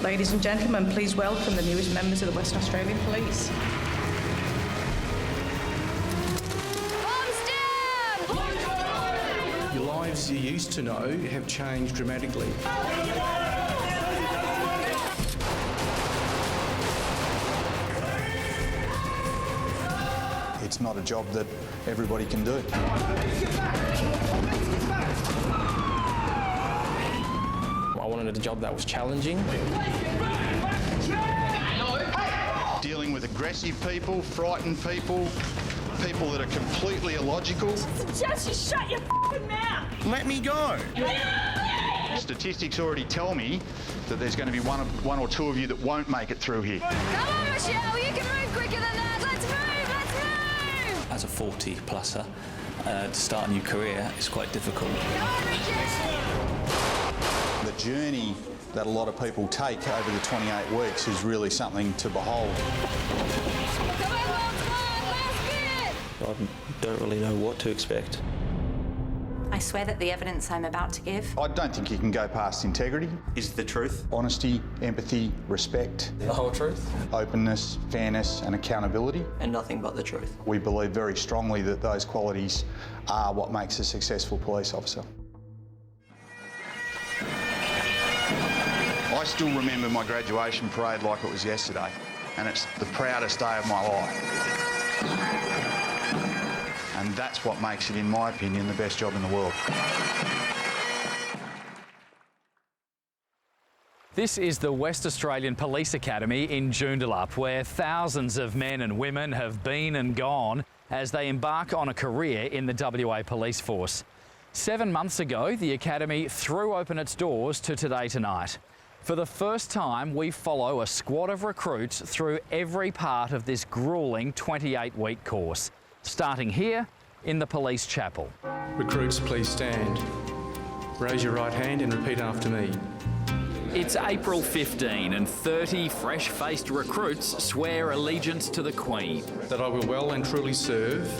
Ladies and gentlemen, please welcome the newest members of the Western Australian Police. Your lives you used to know have changed dramatically. It's not a job that everybody can do. I wanted a job that was challenging. Dealing with aggressive people, frightened people, people that are completely illogical. Just you shut your f***ing mouth! Let me go! Statistics already tell me that there's going to be one or two of you that won't make it through here. Come on, Michelle, you can move quicker than that. Let's move, let's move! As a 40-plusser, to start a new career is quite difficult. The journey that a lot of people take over the 28 weeks is really something to behold. I don't really know what to expect. I swear that the evidence I'm about to give... I don't think you can go past integrity. Is the truth? Honesty, empathy, respect. The whole truth? Openness, fairness and accountability. And nothing but the truth. We believe very strongly that those qualities are what makes a successful police officer. I still remember my graduation parade like it was yesterday, and it's the proudest day of my life. And that's what makes it, in my opinion, the best job in the world. This is the West Australian Police Academy in Joondalup, where thousands of men and women have been and gone as they embark on a career in the WA Police Force. 7 months ago, the Academy threw open its doors to Today Tonight. For the first time, we follow a squad of recruits through every part of this gruelling 28-week course, starting here in the police chapel. Recruits, please stand. Raise your right hand and repeat after me. It's April 15 and 30 fresh-faced recruits swear allegiance to the Queen. That I will well and truly serve.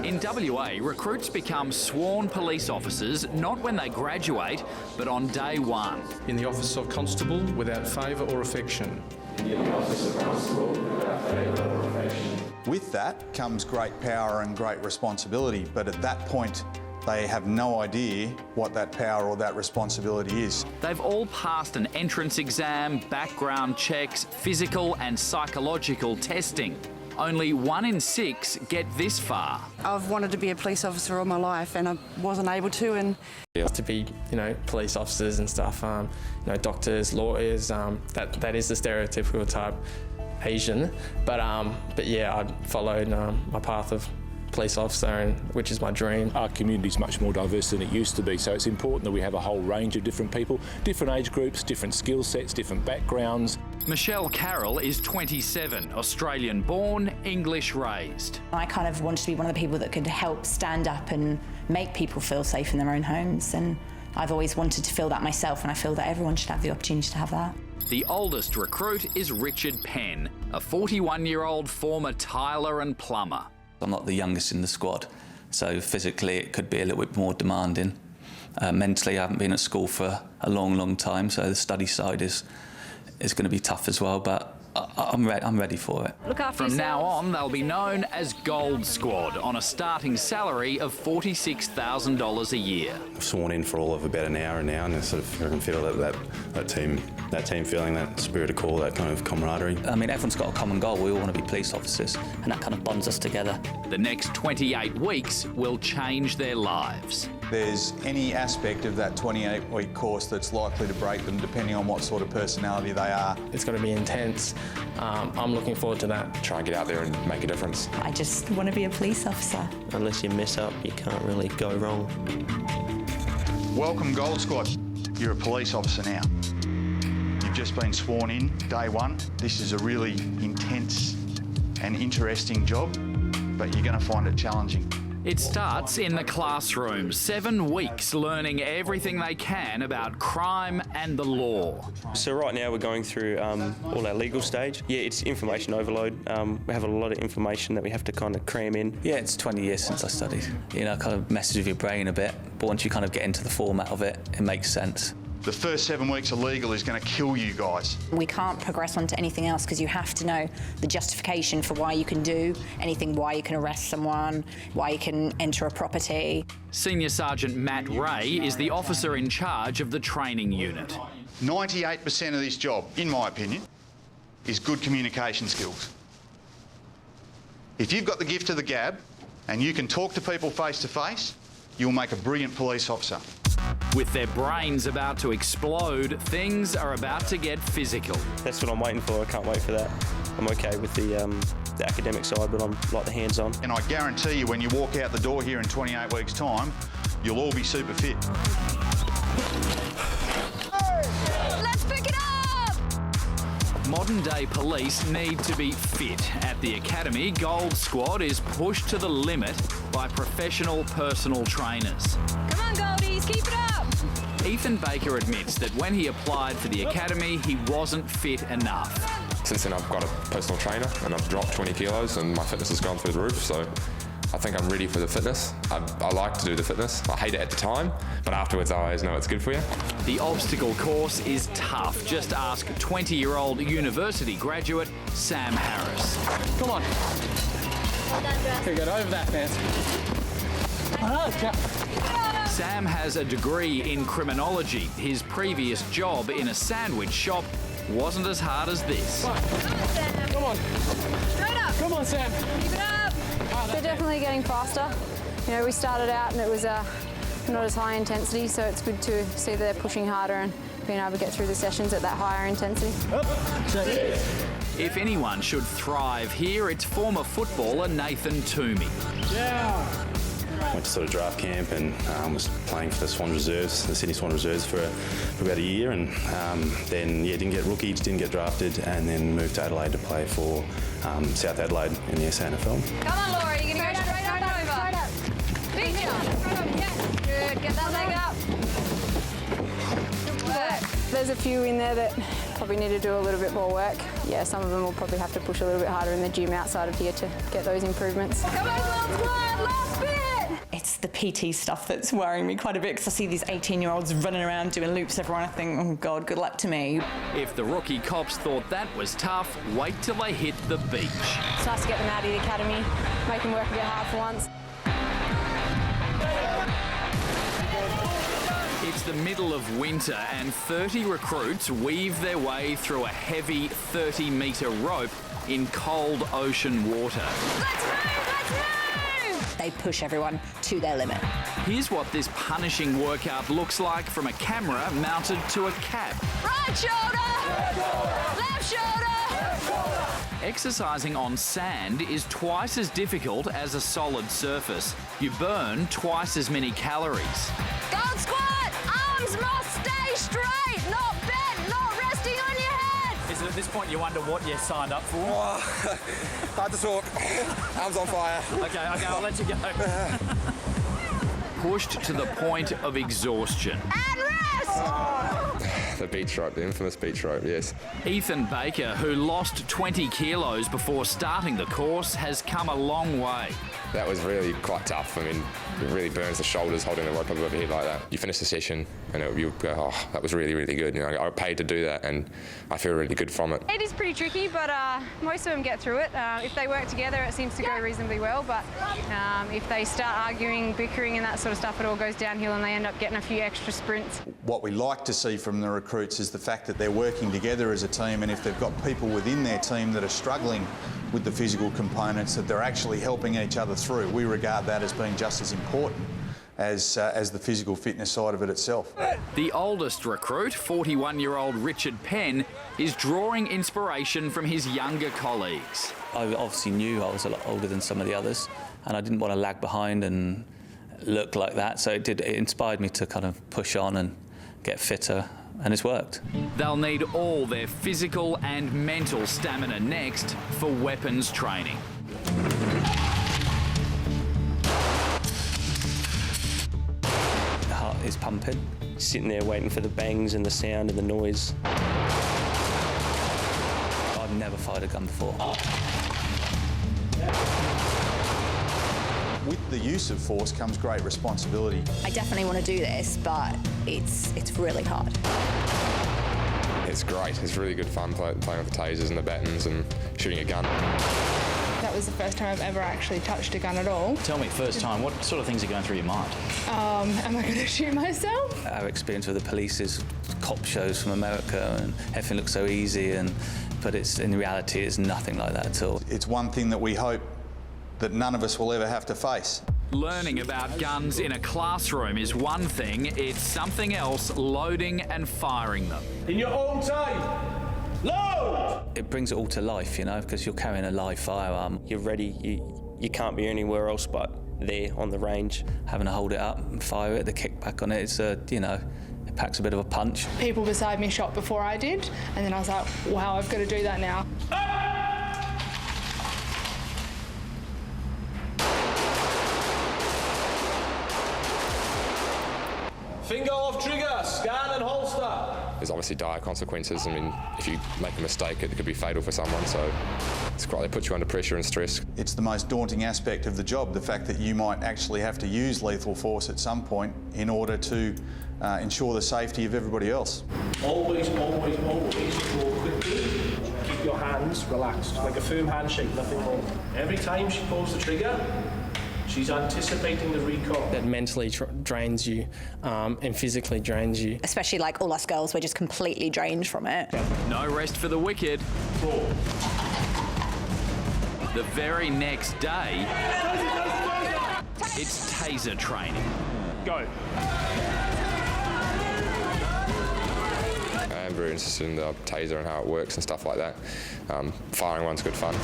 In WA, recruits become sworn police officers not when they graduate, but on day one. In the office of constable without favour or affection. With that comes great power and great responsibility, but at that point, they have no idea what that power or that responsibility is. They've all passed an entrance exam, background checks, physical and psychological testing. Only 1 in 6 get this far. I've wanted to be a police officer all my life and I wasn't able to. And To be, police officers and stuff, doctors, lawyers, that is the stereotypical type Asian. But yeah, I followed my path of police officer, which is my dream. Our community is much more diverse than it used to be, so it's important that we have a whole range of different people, different age groups, different skill sets, different backgrounds. Michelle Carroll is 27, Australian-born, English-raised. I kind of wanted to be one of the people that could help stand up and make people feel safe in their own homes, and I've always wanted to feel that myself, and I feel that everyone should have the opportunity to have that. The oldest recruit is Richard Penn, a 41-year-old former tiler and plumber. I'm not the youngest in the squad, so physically it could be a little bit more demanding. Mentally, I haven't been at school for a long, long time, so the study side is going to be tough as well, but I'm ready for it. Look after From yourselves. now on, they'll be known as Gold Squad on a starting salary of $46,000 a year. I've sworn in for all of about an hour now, and I can feel that team feeling, that spirit of corps, that kind of camaraderie. I mean, everyone's got a common goal. We all want to be police officers, and that kind of bonds us together. The next 28 weeks will change their lives. There's any aspect of that 28-week course that's likely to break them depending on what sort of personality they are. It's going to be intense. I'm looking forward to that. Try and get out there and make a difference. I just want to be a police officer. Unless you mess up, you can't really go wrong. Welcome, Gold Squad. You're a police officer now. You've just been sworn in, day one. This is a really intense and interesting job, but you're going to find it challenging. It starts in the classroom, 7 weeks learning everything they can about crime and the law. So right now we're going through all our legal stage. Yeah, it's information overload. We have a lot of information that we have to kind of cram in. Yeah, it's 20 years since I studied. Kind of messes with your brain a bit, but once you kind of get into the format of it, it makes sense. The first 7 weeks of legal is going to kill you guys. We can't progress on to anything else because you have to know the justification for why you can do anything, why you can arrest someone, why you can enter a property. Senior Sergeant Matt Ray is the officer in charge of the training unit. 98% of this job, in my opinion, is good communication skills. If you've got the gift of the gab and you can talk to people face to face, you'll make a brilliant police officer. With their brains about to explode, things are about to get physical. That's what I'm waiting for. I can't wait for that. I'm okay with the academic side, but I'm like the hands-on. And I guarantee you, when you walk out the door here in 28 weeks' time, you'll all be super fit. Let's pick it up! Modern-day police need to be fit. At the Academy, Gold Squad is pushed to the limit by professional personal trainers. Come on, Goldies, keep it up! Ethan Baker admits that when he applied for the Academy, he wasn't fit enough. Since then I've got a personal trainer and I've dropped 20 kilos and my fitness has gone through the roof, so I think I'm ready for the fitness. I like to do the fitness. I hate it at the time, but afterwards I always know it's good for you. The obstacle course is tough. Just ask 20-year-old university graduate Sam Harris. Come on. Okay, get over that fence. Sam has a degree in criminology. His previous job in a sandwich shop wasn't as hard as this. Come on. Straight up! Come on, Sam. Keep it up! They're definitely getting faster. You know, we started out and it was not as high intensity, so it's good to see that they're pushing harder and being able to get through the sessions at that higher intensity. If anyone should thrive here, it's former footballer Nathan Toomey. Went to sort of draft camp and was playing for the Swan Reserves, the Sydney Swan Reserves for about a year, and then didn't get rookie, didn't get drafted, and then moved to Adelaide to play for South Adelaide in the SANFL. Come on, Laura, you're going to go straight up and over. Big jump. Good, get that leg up. Good work. There's a few in there that probably need to do a little bit more work. Yeah, some of them will probably have to push a little bit harder in the gym outside of here to get those improvements. Come on, Gold Squad, last bit! It's the PT stuff that's worrying me quite a bit because I see these 18-year-olds running around doing loops everywhere and I think, oh God, good luck to me. If the rookie cops thought that was tough, wait till they hit the beach. It's nice to get them out of the academy, make them work a bit hard for once. It's the middle of winter and 30 recruits weave their way through a heavy 30-metre rope in cold ocean water. Let's move, let's move! They push everyone to their limit. Here's what this punishing workout looks like from a camera mounted to a cap. Right shoulder! Left shoulder! Exercising on sand is twice as difficult as a solid surface. You burn twice as many calories. Gold Squad! Arms must stay straight, not bent, not resting on your head! Is it at this point you wonder what you signed up for? Hard to talk. Arms on fire. Okay, I'll let you go. Pushed to the point of exhaustion. And rest! The beach rope, the infamous beach rope, yes. Ethan Baker, who lost 20 kilos before starting the course, has come a long way. That was really quite tough. I mean, it really burns the shoulders holding the rope over your head like that. You finish the session and you go, oh, that was really, really good. You know, I paid to do that and I feel really good from it. It is pretty tricky, but most of them get through it. If they work together, it seems to go reasonably well, but if they start arguing, bickering and that sort of stuff, it all goes downhill and they end up getting a few extra sprints. What we like to see from the recruits is the fact that they're working together as a team, and if they've got people within their team that are struggling with the physical components, that they're actually helping each other through. We regard that as being just as important as the physical fitness side of it itself. The oldest recruit, 41-year-old Richard Penn, is drawing inspiration from his younger colleagues. I obviously knew I was a lot older than some of the others and I didn't want to lag behind and look like that, so it inspired me to kind of push on and get fitter, and it's worked. They'll need all their physical and mental stamina next for weapons training. The heart is pumping. Sitting there waiting for the bangs and the sound and the noise. I've never fired a gun before. with the use of force comes great responsibility. I definitely want to do this, but it's really hard. It's great. It's really good fun playing with the tasers and the batons and shooting a gun. That was the first time I've ever actually touched a gun at all. Tell me, first time, what sort of things are going through your mind? Am I going to shoot myself? Our experience with the police is cop shows from America and everything looks so easy, but in reality it's nothing like that at all. It's one thing that we hope that none of us will ever have to face. Learning about guns in a classroom is one thing, it's something else loading and firing them. In your own time, load! It brings it all to life, you know, because you're carrying a live firearm. You're ready. You can't be anywhere else but there on the range. Having to hold it up and fire it, the kickback on it, it's you know, it packs a bit of a punch. People beside me shot before I did, and then I was like, wow, I've got to do that now. Finger off trigger, scan and holster. There's obviously dire consequences. I mean, if you make a mistake, it could be fatal for someone, so it puts you under pressure and stress. It's the most daunting aspect of the job, the fact that you might actually have to use lethal force at some point in order to ensure the safety of everybody else. Always draw quickly. Keep your hands relaxed, like a firm handshake, nothing more. Every time she pulls the trigger, she's anticipating the recoil. That mentally drains you and physically drains you. Especially like all us girls, we're just completely drained from it. No rest for the wicked. 4. The very next day, it's taser training. Go. I am very interested in the taser and how it works and stuff like that. Firing one's good fun.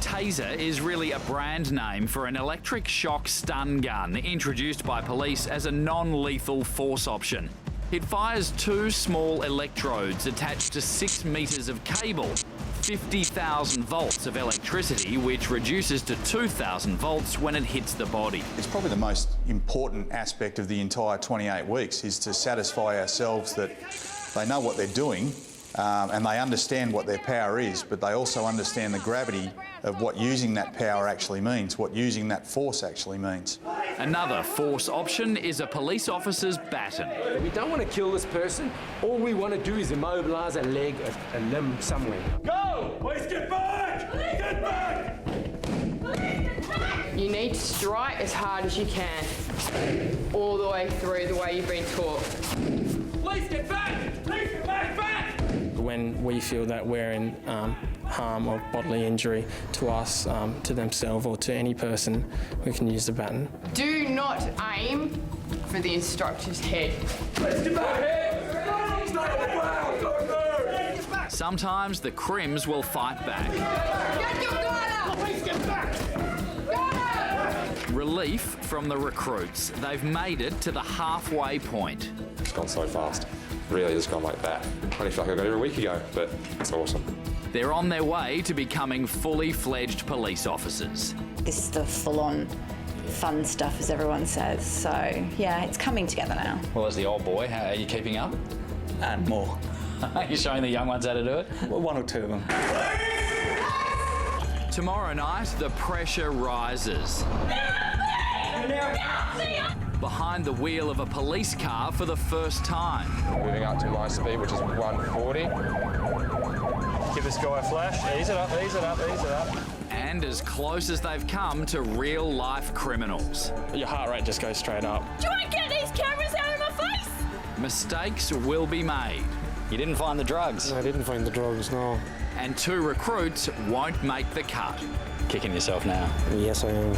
Taser is really a brand name for an electric shock stun gun introduced by police as a non-lethal force option. It fires 2 small electrodes attached to 6 metres of cable, 50,000 volts of electricity, which reduces to 2,000 volts when it hits the body. It's probably the most important aspect of the entire 28 weeks is to satisfy ourselves that they know what they're doing and they understand what their power is, but they also understand the gravity of what using that power actually means, what using that force actually means. Another force option is a police officer's baton. We don't want to kill this person. All we want to do is immobilise a leg, a limb somewhere. Go! Please get back! Get back! You need to strike as hard as you can, all the way through the way you've been taught. Please get back! Please get back! When we feel that we're in harm or bodily injury to us, to themselves or to any person, we can use the baton. Do not aim for the instructor's head. Let's get back here! Stay on the ground! Don't move! Sometimes the crims will fight back. Get your gun out! Please get back! Relief from the recruits. They've made it to the halfway point. It's gone so fast. Really, it's gone like that. I only feel like I got it a week ago, but it's awesome. They're on their way to becoming fully fledged police officers. This is the full-on fun stuff, as everyone says. So, yeah, it's coming together now. Well, as the old boy, how are you keeping up? And more. Are you showing the young ones how to do it? Well, 1 or 2 of them. Tomorrow night, the pressure rises. Behind the wheel of a police car for the first time. Moving up to my speed, which is 140. Give this guy a flash. Ease it up, ease it up, ease it up. And as close as they've come to real-life criminals. Your heart rate just goes straight up. Do I get these cameras out of my face? Mistakes will be made. You didn't find the drugs? No, I didn't find the drugs, no. And 2 recruits won't make the cut. Kicking yourself now? Yes, I am.